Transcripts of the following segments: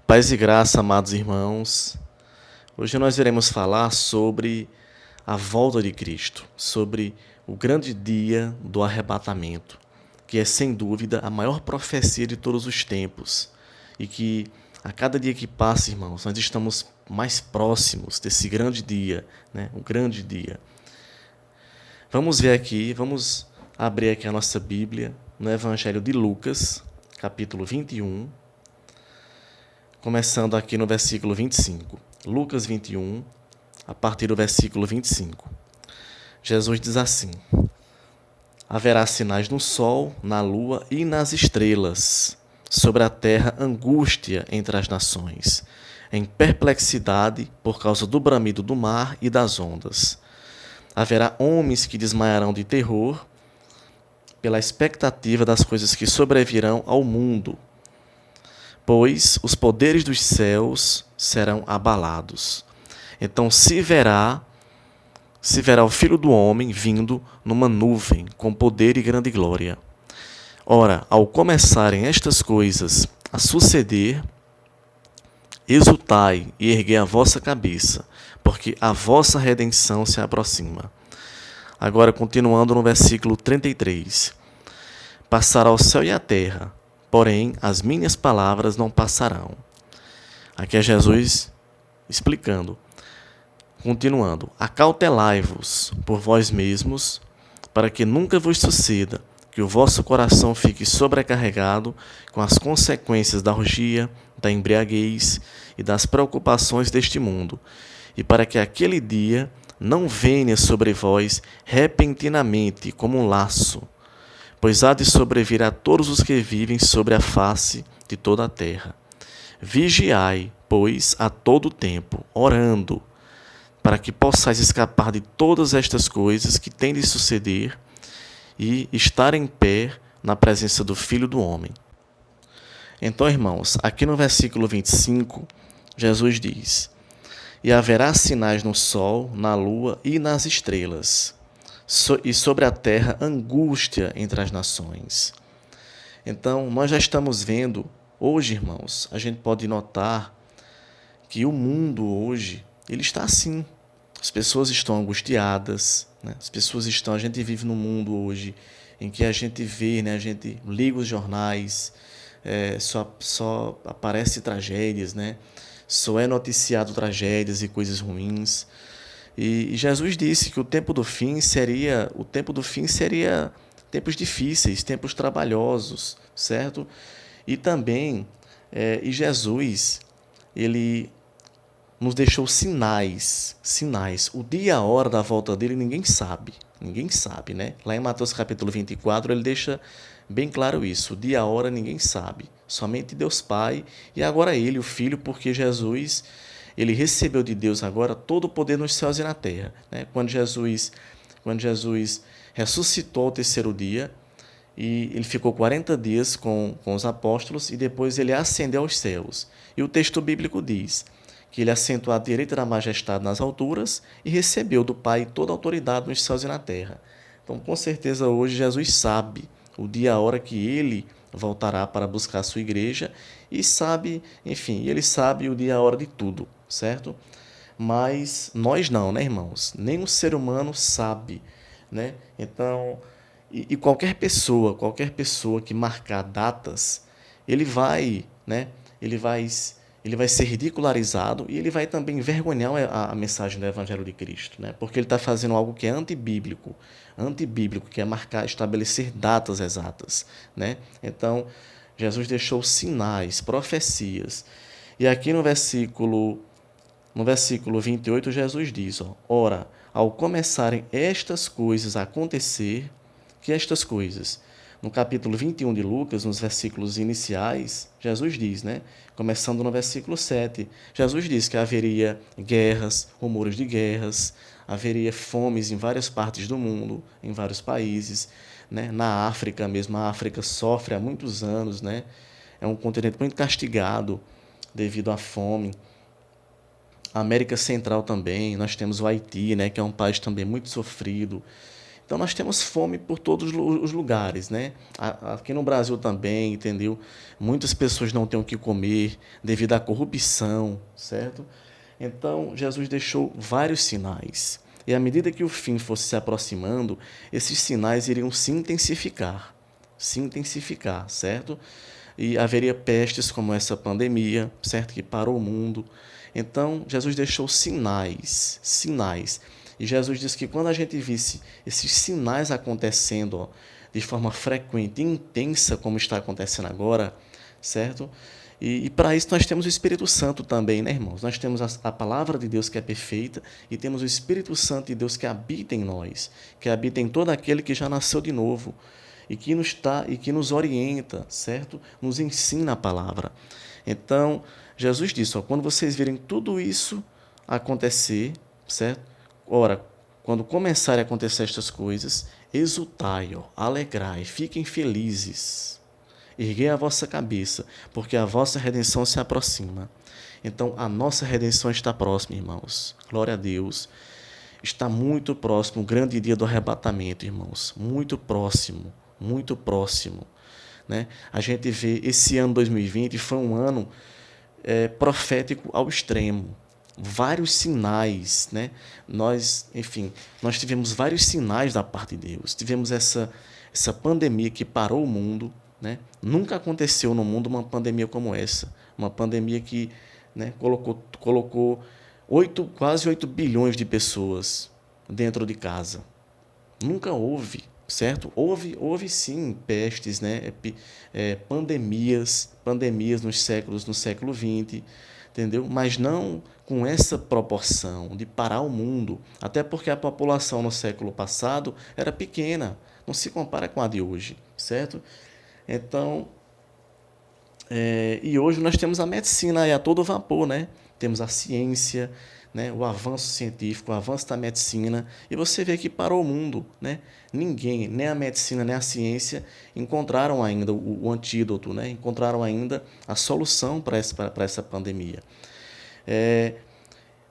Paz e graça, amados irmãos. Hoje nós iremos falar sobre a volta de Cristo, sobre o grande dia do arrebatamento, que é sem dúvida a maior profecia de todos os tempos e que a cada dia que passa, irmãos, nós estamos mais próximos desse grande dia, né? O grande dia. Vamos ver aqui, vamos abrir aqui a nossa Bíblia no Evangelho de Lucas, capítulo 21. Começando aqui no versículo 25. Lucas 21, a partir do versículo 25. Jesus diz assim: Haverá sinais no sol, na lua e nas estrelas. Sobre a terra, angústia entre as nações, em perplexidade por causa do bramido do mar e das ondas. Haverá homens que desmaiarão de terror pela expectativa das coisas que sobrevirão ao mundo, pois os poderes dos céus serão abalados. Então se verá o Filho do Homem vindo numa nuvem, com poder e grande glória. Ora, ao começarem estas coisas a suceder, exultai e erguei a vossa cabeça, porque a vossa redenção se aproxima. Agora, continuando no versículo 33. Passará o céu e a terra, porém as minhas palavras não passarão. Aqui é Jesus explicando. Continuando. Acautelai-vos por vós mesmos, para que nunca vos suceda que o vosso coração fique sobrecarregado com as consequências da orgia, da embriaguez e das preocupações deste mundo, e para que aquele dia não venha sobre vós repentinamente como um laço, pois há de sobrevir a todos os que vivem sobre a face de toda a terra. Vigiai, pois, a todo tempo, orando, para que possais escapar de todas estas coisas que têm de suceder e estar em pé na presença do Filho do Homem. Então, irmãos, aqui no versículo 25, Jesus diz: E haverá sinais no sol, na lua e nas estrelas, e sobre a terra angústia entre as nações. Então, nós já estamos vendo, hoje, irmãos, a gente pode notar que o mundo hoje, ele está assim. As pessoas estão angustiadas, né? A gente vive num mundo hoje em que a gente vê, né? A gente liga os jornais, só aparece tragédias, né? Só é noticiado tragédias e coisas ruins. E Jesus disse que o tempo do fim seria tempos difíceis, tempos trabalhosos, certo? E também, e Jesus, ele nos deixou sinais. O dia e a hora da volta dele ninguém sabe, né? Lá em Mateus capítulo 24, ele deixa bem claro isso. O dia e a hora ninguém sabe, somente Deus Pai e agora ele, o Filho, porque Jesus, ele recebeu de Deus agora todo o poder nos céus e na terra, né? Quando Jesus ressuscitou ao terceiro dia, e ele ficou 40 dias com os apóstolos e depois ele ascendeu aos céus. E o texto bíblico diz que ele assentou à direita da majestade nas alturas e recebeu do Pai toda a autoridade nos céus e na terra. Então, com certeza, hoje Jesus sabe o dia e a hora que ele voltará para buscar a sua igreja e sabe, enfim, ele sabe o dia e a hora de tudo, certo? Mas nós não, né, irmãos? Nenhum ser humano sabe, né? Então, e qualquer pessoa que marcar datas, ele vai, né? Ele vai ser ridicularizado e ele vai também envergonhar a mensagem do Evangelho de Cristo, né? Porque ele está fazendo algo que é antibíblico, que é marcar, estabelecer datas exatas, né? Então, Jesus deixou sinais, profecias. E aqui no versículo 28, Jesus diz, Ora, ao começarem estas coisas a acontecer, que estas coisas? No capítulo 21 de Lucas, nos versículos iniciais, Jesus diz, né? Começando no versículo 7, Jesus diz que haveria guerras, rumores de guerras, haveria fomes em várias partes do mundo, em vários países, né? Na África mesmo, a África sofre há muitos anos, né? É um continente muito castigado devido à fome. A América Central também, nós temos o Haiti, né? Que é um país também muito sofrido. Então nós temos fome por todos os lugares, né? Aqui no Brasil também, entendeu? Muitas pessoas não têm o que comer devido à corrupção, certo? Então Jesus deixou vários sinais. E à medida que o fim fosse se aproximando, esses sinais iriam se intensificar, certo? E haveria pestes como essa pandemia, certo? Que parou o mundo. Então, Jesus deixou sinais, sinais. E Jesus disse que quando a gente visse esses sinais acontecendo, ó, de forma frequente e intensa, como está acontecendo agora, certo? E para isso nós temos o Espírito Santo também, né, irmãos? Nós temos a palavra de Deus que é perfeita e temos o Espírito Santo de Deus que habita em nós, que habita em todo aquele que já nasceu de novo e que nos orienta, certo? Nos ensina a palavra. Então, Jesus disse, ó, quando vocês virem tudo isso acontecer, certo? Ora, quando começarem a acontecer estas coisas, exultai, ó, alegrai, fiquem felizes. Erguei a vossa cabeça, porque a vossa redenção se aproxima. Então, a nossa redenção está próxima, irmãos. Glória a Deus. Está muito próximo o grande dia do arrebatamento, irmãos. Muito próximo, muito próximo. Né? A gente vê esse ano 2020 foi um ano profético ao extremo. Vários sinais, né? Nós tivemos vários sinais da parte de Deus. Tivemos essa pandemia que parou o mundo, né? Nunca aconteceu no mundo uma pandemia como essa. Uma pandemia que, né, colocou quase 8 bilhões de pessoas dentro de casa. Nunca houve, certo? Houve sim pestes, né? Pandemias no século XX, entendeu? Mas não com essa proporção de parar o mundo, até porque a população no século passado era pequena, não se compara com a de hoje, certo? Então, e hoje nós temos a medicina aí a todo vapor, né? Temos a ciência, né? O avanço científico, o avanço da medicina, e você vê que parou o mundo, né? Ninguém, nem a medicina, nem a ciência encontraram ainda o antídoto, né? Encontraram ainda a solução para essa pandemia.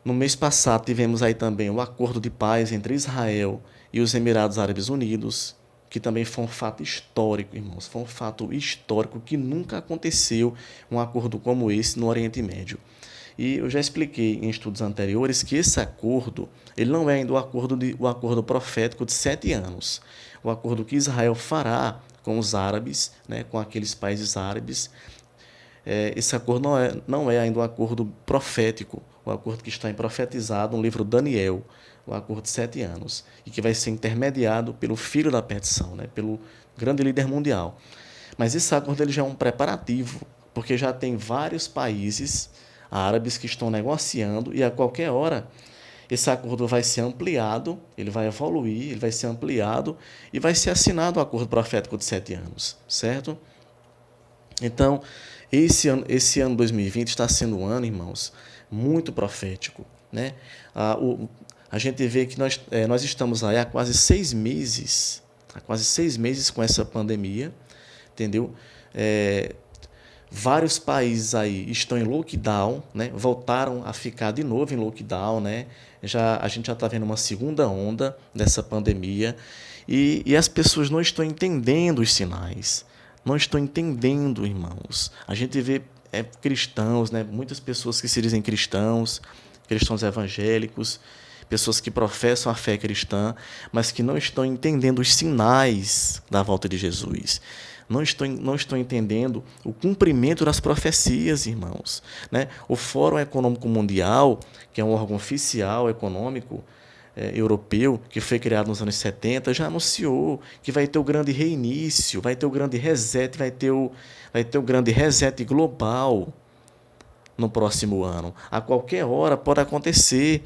No mês passado tivemos aí também o acordo de paz entre Israel e os Emirados Árabes Unidos, que também foi um fato histórico, irmãos. Foi um fato histórico que nunca aconteceu um acordo como esse no Oriente Médio. E eu já expliquei em estudos anteriores que esse acordo, ele não é ainda o acordo profético de 7 anos. O acordo que Israel fará com os árabes, né, com aqueles países árabes, esse acordo não é ainda um acordo profético, o acordo que está profetizado no livro Daniel, o acordo de 7 anos, e que vai ser intermediado pelo filho da perdição, né, pelo grande líder mundial. Mas esse acordo ele já é um preparativo, porque já tem vários países árabes que estão negociando e a qualquer hora esse acordo vai ser ampliado, ele vai evoluir, ele vai ser ampliado e vai ser assinado o acordo profético de 7 anos, certo? Então, esse ano 2020 está sendo um ano, irmãos, muito profético, né? A gente vê que nós estamos aí há quase 6 meses, com essa pandemia, entendeu? Vários países aí estão em lockdown, né? Voltaram a ficar de novo em lockdown, né? A gente já está vendo uma segunda onda dessa pandemia e as pessoas não estão entendendo os sinais, não estão entendendo, irmãos. A gente vê cristãos, né? Muitas pessoas que se dizem cristãos evangélicos, pessoas que professam a fé cristã, mas que não estão entendendo os sinais da volta de Jesus. Não estou entendendo o cumprimento das profecias, irmãos. Né? O Fórum Econômico Mundial, que é um órgão oficial econômico europeu, que foi criado nos anos 70, já anunciou que vai ter o grande reinício, vai ter o grande reset, vai ter o grande reset global no próximo ano. A qualquer hora pode acontecer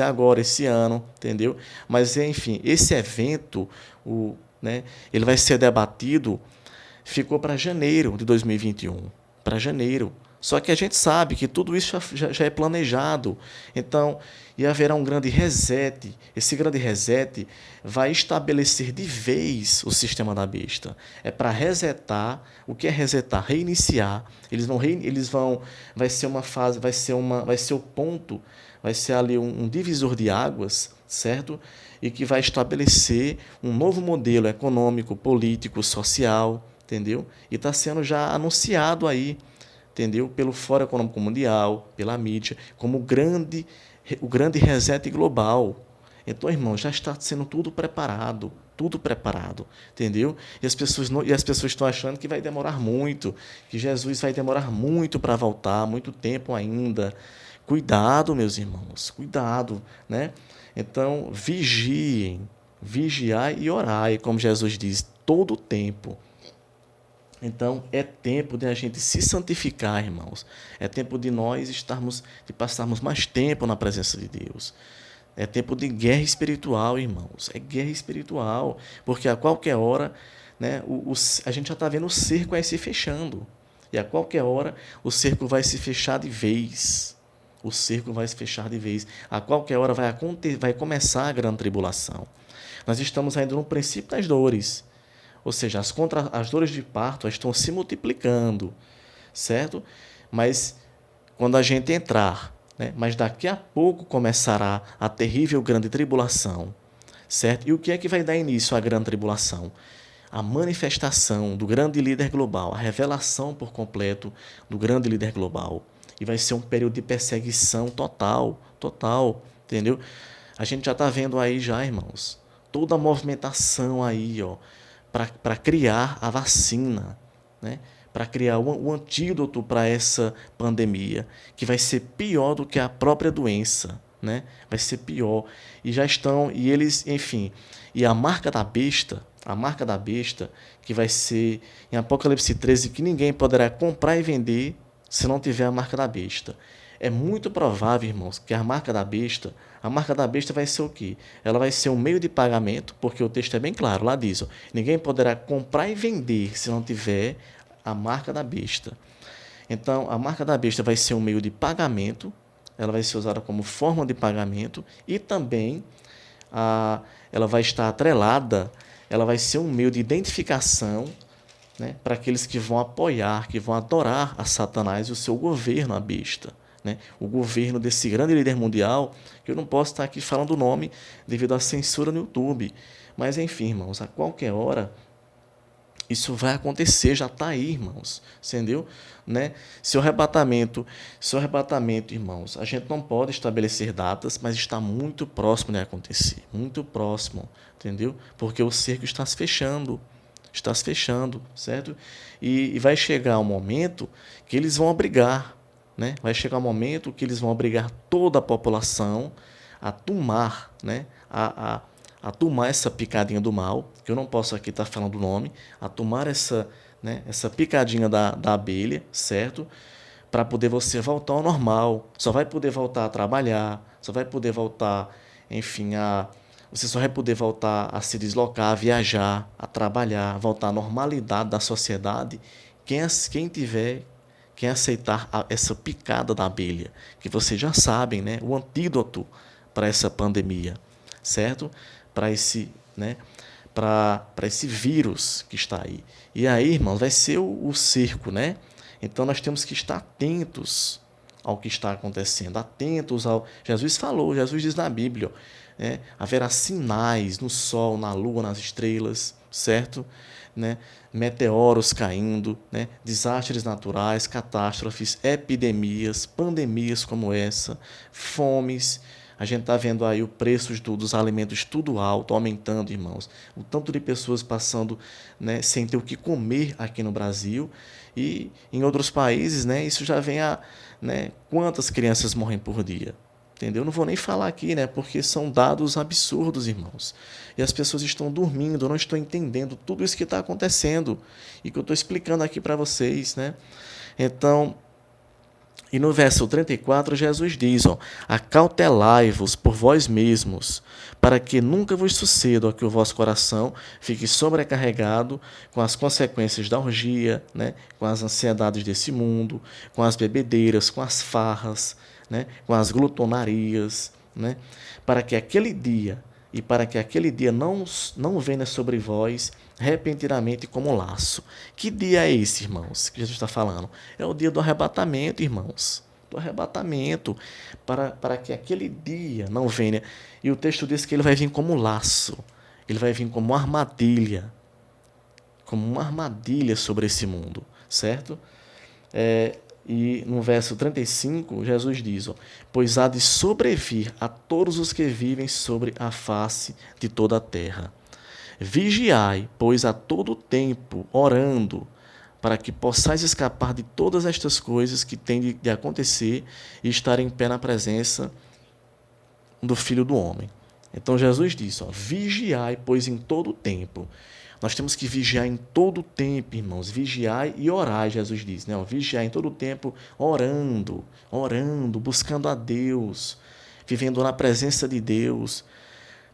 agora, esse ano, entendeu? Mas, enfim, esse evento, né, ele vai ser debatido, ficou para janeiro de 2021, para janeiro, Só que a gente sabe que tudo isso já é planejado. Então, e haverá um grande reset. Esse grande reset vai estabelecer de vez o sistema da besta. É para resetar. O que é resetar? Reiniciar. Vai ser uma fase, vai ser o ponto, vai ser ali um divisor de águas, certo? E que vai estabelecer um novo modelo econômico, político, social, entendeu? E está sendo já anunciado aí, entendeu? Pelo Fórum Econômico Mundial, pela mídia, como o grande reset global. Então, irmão, já está sendo tudo preparado, entendeu? E as pessoas estão achando que vai demorar muito, que Jesus vai demorar muito para voltar, muito tempo ainda. Cuidado, meus irmãos, cuidado, né? Então, vigiem, vigiai e orai, como Jesus diz, todo o tempo. Então, é tempo de a gente se santificar, irmãos. É tempo de de passarmos mais tempo na presença de Deus. É tempo de guerra espiritual, irmãos. É guerra espiritual. Porque a qualquer hora, né, a gente já está vendo o cerco aí se fechando. E a qualquer hora, o cerco vai se fechar de vez. O cerco vai se fechar de vez. A qualquer hora vai começar a grande tribulação. Nós estamos ainda no princípio das dores. Ou seja, as dores de parto estão se multiplicando, certo? Mas quando a gente entrar, né? Mas daqui a pouco começará a terrível grande tribulação, certo? E o que é que vai dar início à grande tribulação? A manifestação do grande líder global, a revelação por completo do grande líder global. E vai ser um período de perseguição total, entendeu? A gente já está vendo aí já, irmãos, toda a movimentação aí, ó, para criar a vacina, né? Para criar o antídoto para essa pandemia, que vai ser pior do que a própria doença, né? Vai ser pior. E já estão, e eles, enfim, e a marca da besta, que vai ser em Apocalipse 13, que ninguém poderá comprar e vender se não tiver a marca da besta. É muito provável, irmãos, que a marca da besta vai ser o quê? Ela vai ser um meio de pagamento, porque o texto é bem claro, lá diz, ó, ninguém poderá comprar e vender se não tiver a marca da besta. Então, a marca da besta vai ser um meio de pagamento, ela vai ser usada como forma de pagamento e também ela vai estar atrelada, ela vai ser um meio de identificação, né, para aqueles que vão apoiar, que vão adorar a Satanás e o seu governo, a besta. Né? O governo desse grande líder mundial, que eu não posso estar aqui falando o nome devido à censura no YouTube. Mas, enfim, irmãos, a qualquer hora isso vai acontecer, já está aí, irmãos, entendeu? Né? Seu arrebatamento, irmãos, a gente não pode estabelecer datas, mas está muito próximo de acontecer, muito próximo, entendeu? Porque o cerco está se fechando, certo? E vai chegar um momento que eles vão obrigar, né? Vai chegar um momento que eles vão obrigar toda a população a tomar, né? A tomar essa picadinha do mal, que eu não posso aqui estar falando o nome, a tomar essa, né, essa picadinha da abelha, certo? Para poder você voltar ao normal. Só vai poder voltar a trabalhar, só vai poder voltar, enfim, você só vai poder voltar a se deslocar, a viajar, a trabalhar, voltar à normalidade da sociedade, quem aceitar essa picada da abelha, que vocês já sabem, né, o antídoto para essa pandemia, certo? Para esse, né, para esse vírus que está aí. E aí, irmãos, vai ser o cerco, né? Então nós temos que estar atentos ao que está acontecendo, atentos ao... Jesus diz na Bíblia, né? Haverá sinais no sol, na lua, nas estrelas, certo? Né? Meteoros caindo, né? Desastres naturais, catástrofes, epidemias, pandemias como essa, fomes. A gente está vendo aí o preço dos alimentos tudo alto, aumentando, irmãos. O tanto de pessoas passando, né, sem ter o que comer aqui no Brasil. E em outros países, né, isso já vem a... Né, quantas crianças morrem por dia? Entendeu? Não vou nem falar aqui, né, porque são dados absurdos, irmãos. E as pessoas estão dormindo, não estão entendendo tudo isso que está acontecendo. E que eu estou explicando aqui para vocês, né? Então... E no verso 34, Jesus diz, acautelai-vos por vós mesmos, para que nunca vos suceda que o vosso coração fique sobrecarregado com as consequências da orgia, né, com as ansiedades desse mundo, com as bebedeiras, com as farras, né, com as glutonarias, né, para que aquele dia não venha sobre vós repentinamente como laço. Que dia é esse, irmãos, que Jesus está falando? É o dia do arrebatamento, irmãos. Do arrebatamento, para que aquele dia não venha. E o texto diz que ele vai vir como laço. Ele vai vir como uma armadilha sobre esse mundo, certo? E no verso 35, Jesus diz, pois há de sobrevir a todos os que vivem sobre a face de toda a terra. Vigiai, pois a todo tempo, orando, para que possais escapar de todas estas coisas que têm de acontecer e estar em pé na presença do Filho do Homem. Então Jesus diz, vigiai, pois em todo tempo. Nós temos que vigiar em todo tempo, irmãos. Vigiai e orai, Jesus diz. Né? Vigiar em todo tempo, orando, buscando a Deus, vivendo na presença de Deus,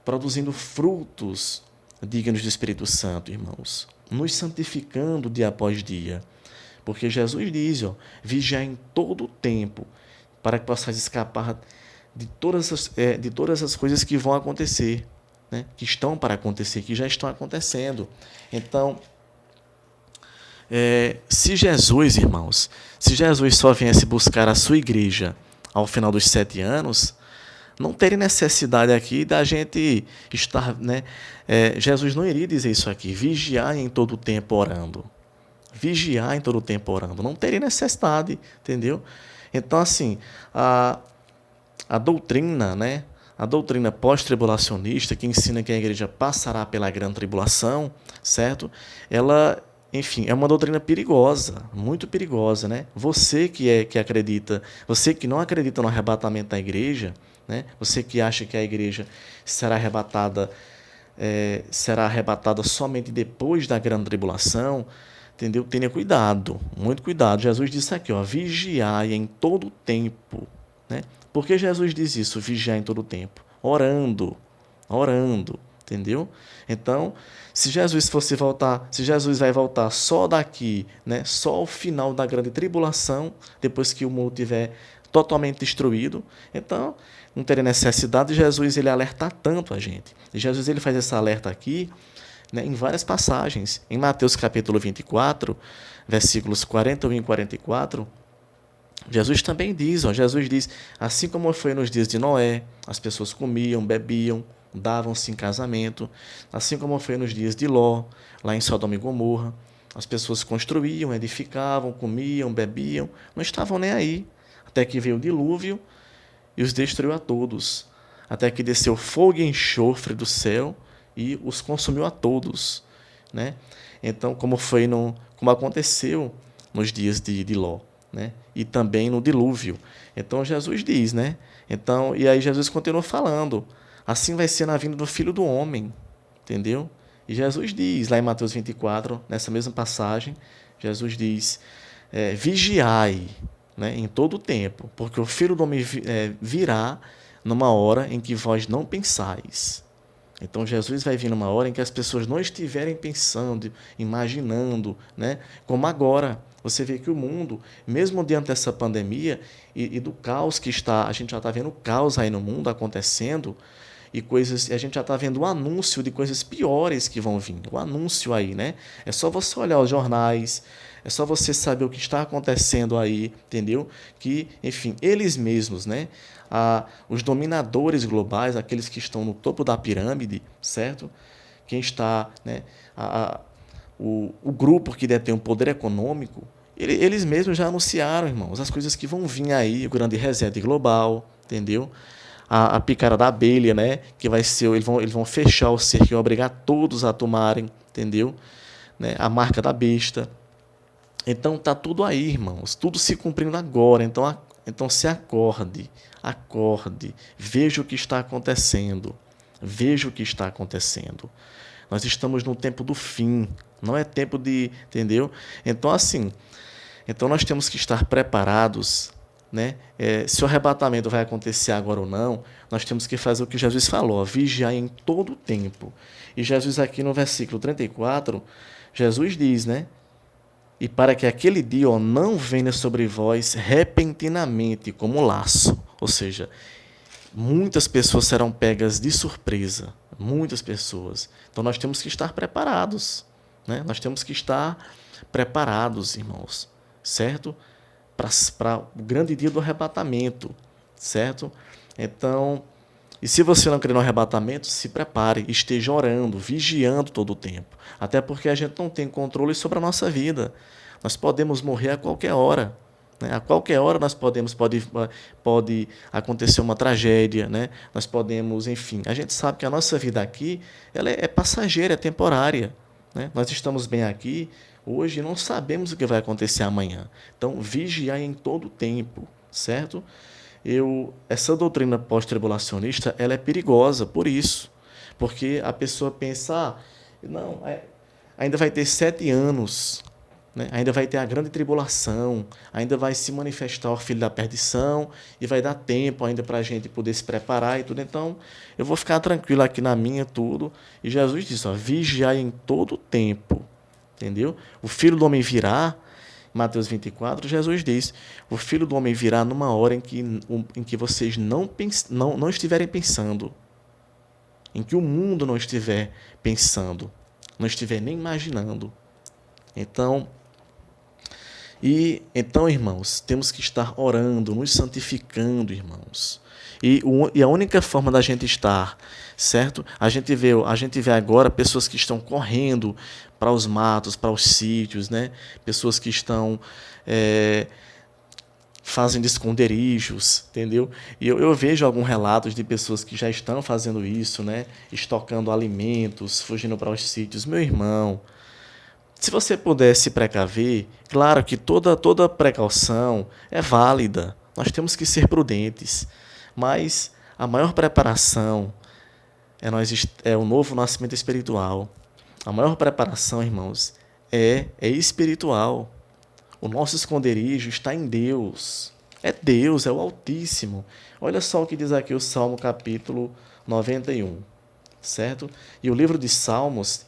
produzindo frutos dignos do Espírito Santo, irmãos. Nos santificando dia após dia. Porque Jesus diz, vigiar em todo tempo, para que possais escapar de todas as coisas que vão acontecer. Né, que estão para acontecer, que já estão acontecendo. Então, se Jesus, irmãos, se Jesus só viesse buscar a sua igreja ao final dos 7 anos, não teria necessidade aqui da gente estar... Né, Jesus não iria dizer isso aqui, vigiar em todo o tempo orando. Vigiar em todo o tempo orando. Não teria necessidade, entendeu? Então, assim, a doutrina, né? A doutrina pós-tribulacionista, que ensina que a igreja passará pela grande tribulação, certo? Ela, enfim, é uma doutrina perigosa, muito perigosa, né? Você que acredita, você que não acredita no arrebatamento da igreja, né? Você que acha que a igreja será arrebatada somente depois da grande tribulação, entendeu? Tenha cuidado, muito cuidado. Jesus disse aqui, vigiai em todo o tempo, né? Por que Jesus diz isso, vigiar em todo o tempo? Orando, entendeu? Então, se Jesus vai voltar só daqui, né, só ao final da grande tribulação, depois que o mundo estiver totalmente destruído, então não teria necessidade de Jesus ele alertar tanto a gente. E Jesus ele faz esse alerta aqui, né, em várias passagens. Em Mateus capítulo 24, versículos 41 e 44, Jesus também diz, Jesus diz, assim como foi nos dias de Noé, as pessoas comiam, bebiam, davam-se em casamento, assim como foi nos dias de Ló, lá em Sodoma e Gomorra, as pessoas construíam, edificavam, comiam, bebiam, não estavam nem aí, até que veio o dilúvio e os destruiu a todos, até que desceu fogo e enxofre do céu e os consumiu a todos, né? Então, como aconteceu nos dias de Ló, né? E também no dilúvio. Então Jesus diz, né? Então, e aí Jesus continua falando, assim vai ser na vinda do Filho do Homem, entendeu? E Jesus diz, lá em Mateus 24, nessa mesma passagem, Jesus diz, vigiai, né, em todo o tempo, porque o Filho do Homem virá numa hora em que vós não pensais. Então Jesus vai vir numa hora em que as pessoas não estiverem pensando, imaginando, né? Como agora. Você vê que o mundo, mesmo diante dessa pandemia e do caos que está, a gente já está vendo caos aí no mundo acontecendo, e a gente já está vendo o anúncio de coisas piores que vão vir. O anúncio aí, né? É só você olhar os jornais, é só você saber o que está acontecendo aí, entendeu? Que, enfim, eles mesmos, né? Os dominadores globais, aqueles que estão no topo da pirâmide, certo? Quem está, né? O grupo que detém o poder econômico, eles mesmos já anunciaram, irmãos, as coisas que vão vir aí, o grande reset global, entendeu? A picada da abelha, né? Que vai ser, eles vão fechar o cerco e obrigar todos a tomarem, entendeu? Né? A marca da besta. Então tá tudo aí, irmãos, tudo se cumprindo agora. Então se acorde, veja o que está acontecendo, Nós estamos no tempo do fim, não é tempo de, entendeu? Então nós temos que estar preparados né, se o arrebatamento vai acontecer agora ou não, nós temos que fazer o que Jesus falou, vigiar em todo o tempo. E Jesus aqui no versículo 34, Jesus diz, né, e para que aquele dia não venha sobre vós repentinamente como um laço. Ou seja, muitas pessoas serão pegas de surpresa. Muitas pessoas. Então nós temos que estar preparados. Né? Nós temos que estar preparados, irmãos. Certo? Para o grande dia do arrebatamento. Certo? Então, e se você não crê no arrebatamento, se prepare, esteja orando, vigiando todo o tempo. Até porque a gente não tem controle sobre a nossa vida. Nós podemos morrer a qualquer hora. Né? A qualquer hora pode acontecer uma tragédia. Né? Nós podemos, enfim. A gente sabe que a nossa vida aqui ela é passageira, é temporária. Né? Nós estamos bem aqui hoje e não sabemos o que vai acontecer amanhã. Então, vigiar em todo o tempo, certo? Essa doutrina pós-tribulacionista ela é perigosa por isso, porque a pessoa pensa, não, ainda vai ter 7 anos, né? Ainda vai ter a grande tribulação, ainda vai se manifestar o filho da perdição e vai dar tempo ainda para a gente poder se preparar e tudo. Então, eu vou ficar tranquilo aqui na minha tudo. E Jesus disse, vigiai em todo o tempo, entendeu? O Filho do Homem virá. Mateus 24, Jesus diz, o Filho do Homem virá numa hora em que vocês não estiverem pensando, em que o mundo não estiver pensando, não estiver nem imaginando. Então, irmãos, temos que estar orando, nos santificando, irmãos. E a única forma da gente estar, certo? A gente vê agora pessoas que estão correndo para os matos, para os sítios, né? Pessoas que estão fazendo esconderijos, entendeu? E eu vejo alguns relatos de pessoas que já estão fazendo isso, né? Estocando alimentos, fugindo para os sítios. Meu irmão, se você puder se precaver, claro que toda precaução é válida. Nós temos que ser prudentes. Mas a maior preparação é o novo nascimento espiritual. A maior preparação, irmãos, é espiritual. O nosso esconderijo está em Deus. É Deus, é o Altíssimo. Olha só o que diz aqui o Salmo capítulo 91. Certo? E o livro de Salmos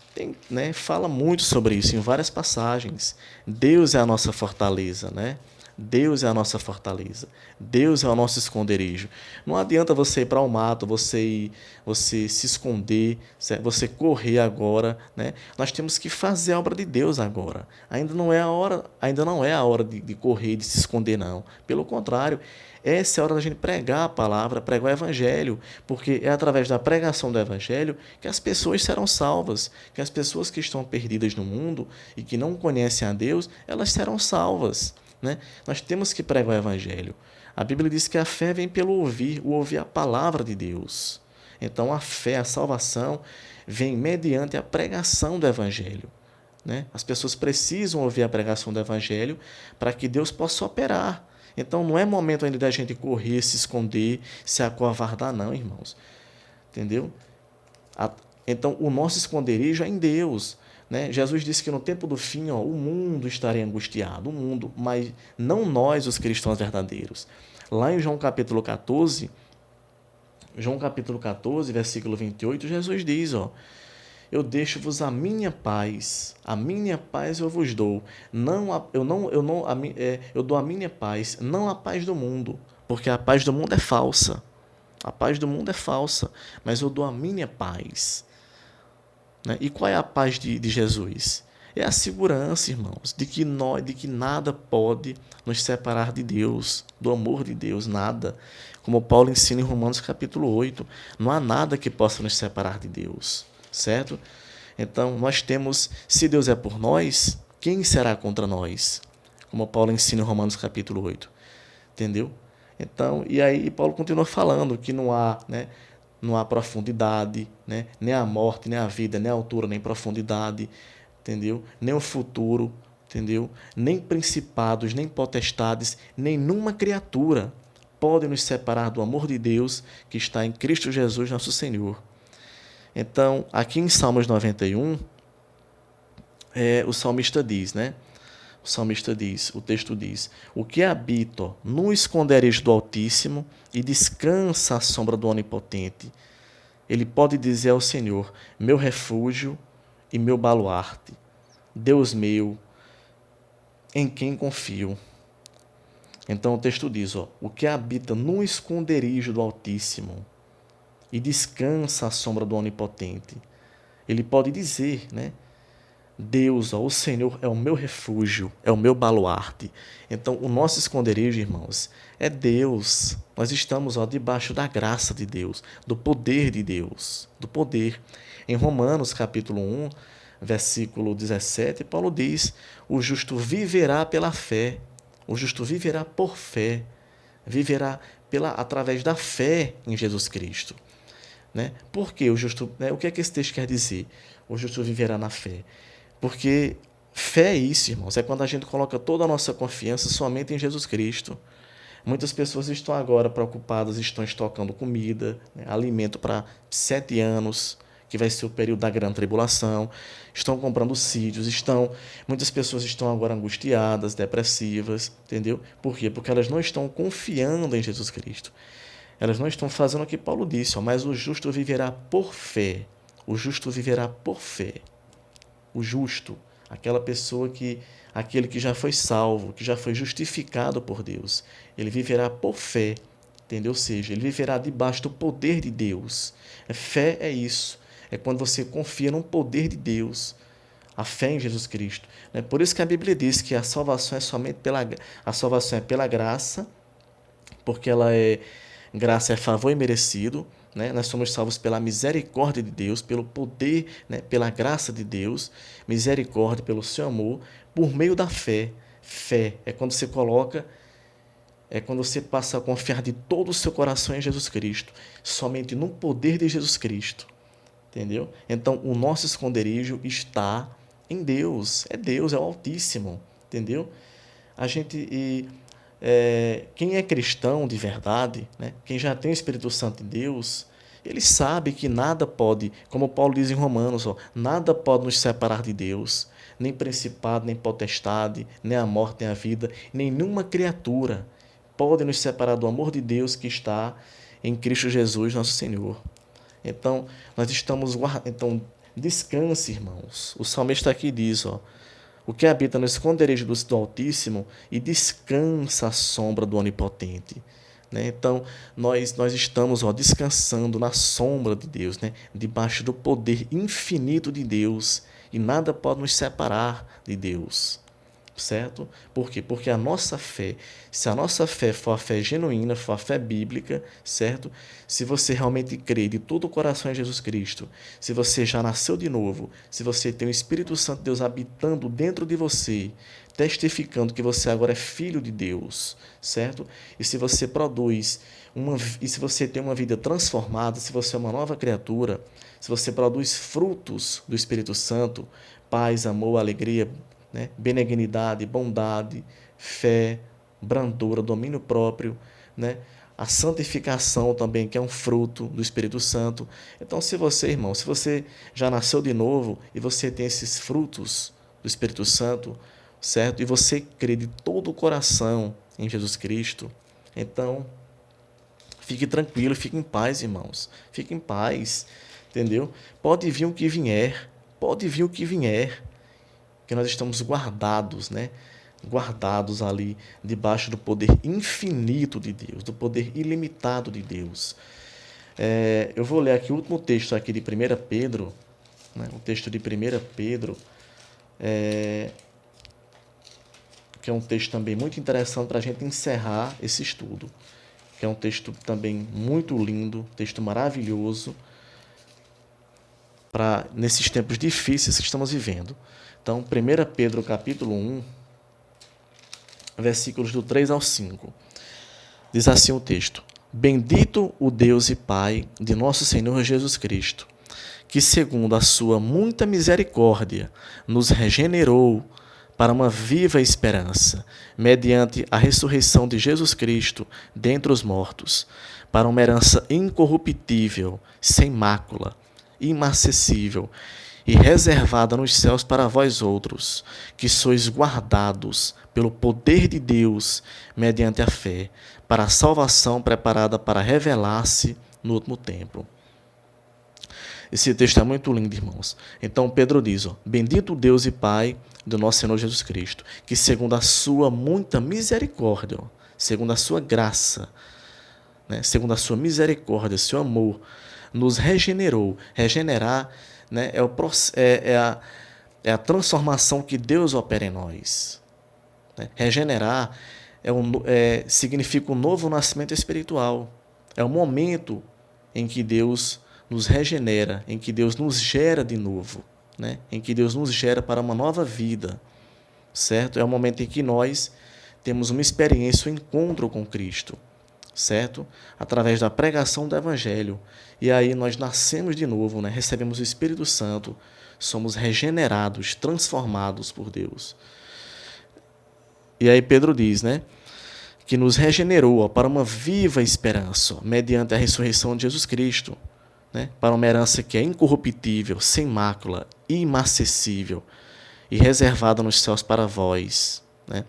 fala muito sobre isso em várias passagens. Deus é a nossa fortaleza, né? Deus é a nossa fortaleza. Deus é o nosso esconderijo. Não adianta você ir para o mato, você se esconder, você correr agora, né? Nós temos que fazer a obra de Deus agora. Ainda não é a hora de correr, de se esconder, não. Pelo contrário, essa é a hora da gente pregar a palavra, pregar o evangelho, porque é através da pregação do evangelho que as pessoas serão salvas, que as pessoas que estão perdidas no mundo e que não conhecem a Deus, elas serão salvas. Né? Nós temos que pregar o evangelho. A Bíblia diz que a fé vem pelo ouvir a palavra de Deus. Então a fé, a salvação, vem mediante a pregação do evangelho. Né? As pessoas precisam ouvir a pregação do evangelho para que Deus possa operar. Então não é momento ainda da gente correr, se esconder, se acovardar, não, irmãos. Entendeu? Então o nosso esconderijo é em Deus. Né? Jesus disse que no tempo do fim, o mundo estaria angustiado, o mundo, mas não nós, os cristãos verdadeiros. Lá em João capítulo 14, versículo 28, Jesus diz, eu deixo-vos a minha paz eu vos dou. Eu dou a minha paz, não a paz do mundo, porque a paz do mundo é falsa. A paz do mundo é falsa, mas eu dou a minha paz. Né? E qual é a paz de Jesus? É a segurança, irmãos, de que nada pode nos separar de Deus, do amor de Deus, nada. Como Paulo ensina em Romanos capítulo 8, não há nada que possa nos separar de Deus, certo? Então, nós temos, se Deus é por nós, quem será contra nós? Como Paulo ensina em Romanos capítulo 8, entendeu? Então, e aí Paulo continua falando que não há profundidade, né? Nem a morte, nem a vida, nem a altura, nem profundidade, entendeu? Nem o futuro, entendeu? Nem principados, nem potestades, nenhuma criatura pode nos separar do amor de Deus que está em Cristo Jesus, nosso Senhor. Então, aqui em Salmos 91, o salmista diz, né? O salmista diz, o texto diz: o que habita no esconderijo do Altíssimo e descansa à sombra do Onipotente, ele pode dizer ao Senhor: meu refúgio e meu baluarte, Deus meu, em quem confio. Então o texto diz, o que habita no esconderijo do Altíssimo e descansa à sombra do Onipotente, ele pode dizer, né? Deus, o Senhor é o meu refúgio, é o meu baluarte. Então, o nosso esconderijo, irmãos, é Deus. Nós estamos debaixo da graça de Deus, do poder de Deus, do poder. Em Romanos, capítulo 1, versículo 17, Paulo diz: o justo viverá pela fé, o justo viverá por fé, viverá através da fé em Jesus Cristo. Né? Por que o justo? Né? O que é que esse texto quer dizer? O justo viverá na fé. Porque fé é isso, irmãos, é quando a gente coloca toda a nossa confiança somente em Jesus Cristo. Muitas pessoas estão agora preocupadas, estão estocando comida, né, alimento para 7 anos, que vai ser o período da grande tribulação, estão comprando sítios, muitas pessoas estão agora angustiadas, depressivas, entendeu? Por quê? Porque elas não estão confiando em Jesus Cristo. Elas não estão fazendo o que Paulo disse, mas o justo viverá por fé. O justo viverá por fé. O justo, aquele que já foi salvo, que já foi justificado por Deus, ele viverá por fé, entendeu? Ou seja, ele viverá debaixo do poder de Deus. Fé é isso, é quando você confia no poder de Deus, a fé em Jesus Cristo. Por isso que a Bíblia diz que a salvação é pela graça, porque graça é favor imerecido. Nós somos salvos pela misericórdia de Deus, pelo poder, pela graça de Deus, misericórdia, pelo seu amor, por meio da fé. Fé é quando você passa a confiar de todo o seu coração em Jesus Cristo, somente no poder de Jesus Cristo. Entendeu? Então, o nosso esconderijo está em Deus. Deus, é o Altíssimo. Entendeu? Quem é cristão de verdade, quem já tem o Espírito Santo de Deus, ele sabe que nada pode, como Paulo diz em Romanos, nada pode nos separar de Deus, nem principado, nem potestade, nem a morte, nem a vida, nenhuma criatura pode nos separar do amor de Deus que está em Cristo Jesus, nosso Senhor. Então, descanse, irmãos. O salmista aqui diz, o que habita no esconderijo do Altíssimo e descansa à sombra do Onipotente. Então, nós estamos descansando na sombra de Deus, debaixo do poder infinito de Deus, e nada pode nos separar de Deus. Certo? Por quê? Porque a nossa fé, se a nossa fé for a fé genuína, for a fé bíblica, certo? Se você realmente crê de todo o coração em Jesus Cristo, se você já nasceu de novo, se você tem o Espírito Santo de Deus habitando dentro de você, testificando que você agora é filho de Deus, certo? E se você se você tem uma vida transformada, se você é uma nova criatura, se você produz frutos do Espírito Santo, paz, amor, alegria, benignidade, bondade, fé, brandura, domínio próprio, a santificação também, que é um fruto do Espírito Santo. Então, se você já nasceu de novo e você tem esses frutos do Espírito Santo, certo? E você crê de todo o coração em Jesus Cristo, então fique tranquilo, fique em paz, irmãos. Fique em paz, entendeu? Pode vir o que vier, que nós estamos guardados, guardados ali debaixo do poder infinito de Deus, do poder ilimitado de Deus. Eu vou ler aqui o último texto aqui de 1 Pedro, o texto de 1 Pedro, que é um texto também muito interessante para a gente encerrar esse estudo, que é um texto também muito lindo, texto maravilhoso, nesses tempos difíceis que estamos vivendo. Então, 1 Pedro capítulo 1, versículos do 3 ao 5. Diz assim o texto: Bendito o Deus e Pai de nosso Senhor Jesus Cristo, que segundo a sua muita misericórdia nos regenerou para uma viva esperança, mediante a ressurreição de Jesus Cristo dentre os mortos, para uma herança incorruptível, sem mácula, inacessível, e reservada nos céus para vós outros, que sois guardados pelo poder de Deus mediante a fé, para a salvação preparada para revelar-se no último tempo. Esse texto é muito lindo, irmãos. Então Pedro diz, bendito Deus e Pai do nosso Senhor Jesus Cristo, que segundo a sua muita misericórdia, segundo a sua graça, né, segundo a sua misericórdia, seu amor, nos regenerou. Regenerar, né, é a transformação que Deus opera em nós. Né? Regenerar significa um novo nascimento espiritual. É o momento em que Deus nos regenera, em que Deus nos gera de novo, né? Em que Deus nos gera para uma nova vida, certo? É o momento em que nós temos uma experiência, um encontro com Cristo, certo? Através da pregação do Evangelho. E aí nós nascemos de novo, né? Recebemos o Espírito Santo, somos regenerados, transformados por Deus. E aí Pedro diz, né? Que nos regenerou para uma viva esperança, mediante a ressurreição de Jesus Cristo, né? Para uma herança que é incorruptível, sem mácula, imacessível e reservada nos céus para vós. Né?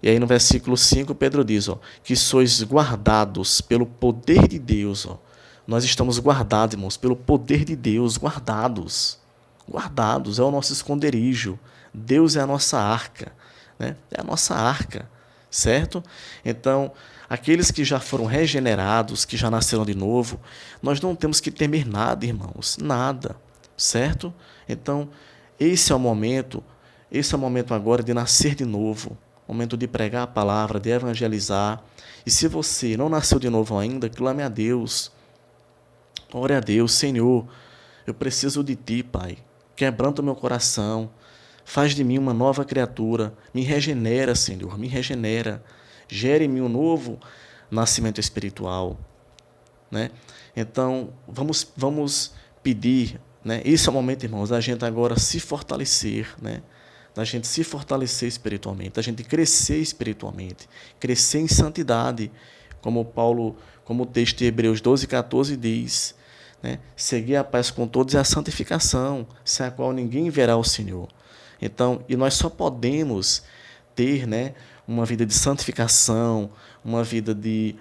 E aí no versículo 5 Pedro diz, que sois guardados pelo poder de Deus. Nós estamos guardados, irmãos, pelo poder de Deus, guardados. Guardados, é o nosso esconderijo. Deus é a nossa arca. Né? É a nossa arca, certo? Então, aqueles que já foram regenerados, que já nasceram de novo, nós não temos que temer nada, irmãos, nada, certo? Então, esse é o momento agora de nascer de novo, momento de pregar a palavra, de evangelizar. E se você não nasceu de novo ainda, clame a Deus, ore a Deus, Senhor, eu preciso de Ti, Pai, quebranta o meu coração, faz de mim uma nova criatura, me regenera, Senhor, me regenera, gere em mim um novo nascimento espiritual, né? Então, vamos pedir, né? Esse é o momento, irmãos, da gente agora se fortalecer, né? Da gente se fortalecer espiritualmente, da gente crescer espiritualmente, crescer em santidade, como o texto de Hebreus 12:14 diz, né? Seguir a paz com todos e a santificação, sem a qual ninguém verá o Senhor. Então, e nós só podemos ter, né, uma vida de santificação, uma vida de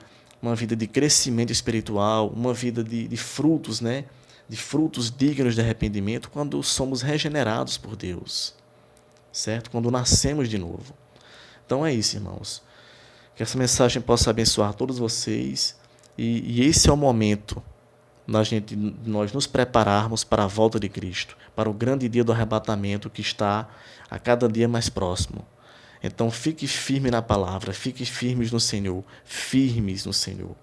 crescimento espiritual, uma vida de frutos, né, de frutos dignos de arrependimento, quando somos regenerados por Deus, certo? Quando nascemos de novo. Então é isso, irmãos. Que essa mensagem possa abençoar todos vocês e esse é o momento nós nos prepararmos para a volta de Cristo, para o grande dia do arrebatamento que está a cada dia mais próximo. Então fique firme na palavra, fique firmes no Senhor, firmes no Senhor.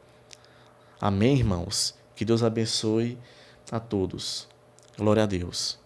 Amém, irmãos? Que Deus abençoe a todos. Glória a Deus.